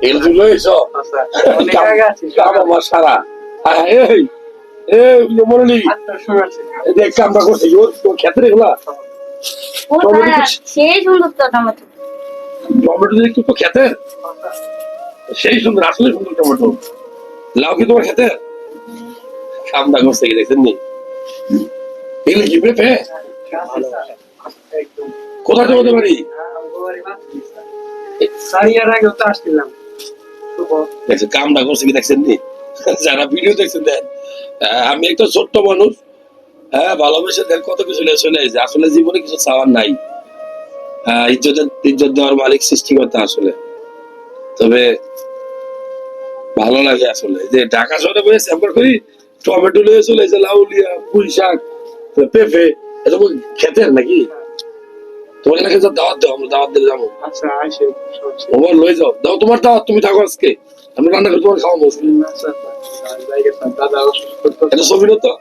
এর জন্য এসো আমার সারা মনে নেই দেখ কামটা করছে খেতে এগুলা সেই সুন্দর তো টমেটো। টমেটো একটু তো খেতে সেই সুন্দর, আসলে সুন্দর টমেটো। লাউ কি তোমার খেতে কামটা করছে কি দেখছেন নি? এগুলো কি পেঁপে? কোথায় তোমাদের বাড়ি? দেখছেন কামটা করছে কি দেখছেন নি? যারা ভিডিও দেখছেন দেন, আমি একটা ছোট্ট মানুষ, হ্যাঁ ভালোবেসে দেন কত কিছু চলে আসে। আসলে জীবনে কিছু চাওয়ার নাই, ইজ্জত দেওয়ার মালিক সৃষ্টিকর্তা আসলে। তবে ভালো লাগে আসলে যে ঢাকা শহরে বসে স্যাম্পল করি, টমেটো লিয়ে চলে এসে লাউলিয়া, পুঁই শাক, পেঁপে, এটা খেতেন নাকি? তোমার এলাকায় দাওয়াত দাও, আমরা দাওয়াত দিলে যাবো। আচ্ছা আসে তোমার লয়ে যাও, দাও তোমার দাওয়াত, তুমি থাকো আজকে, আমি রান্না করে তোমার খাওয়াবো। দাদা অসুস্থ এটা ছবি তো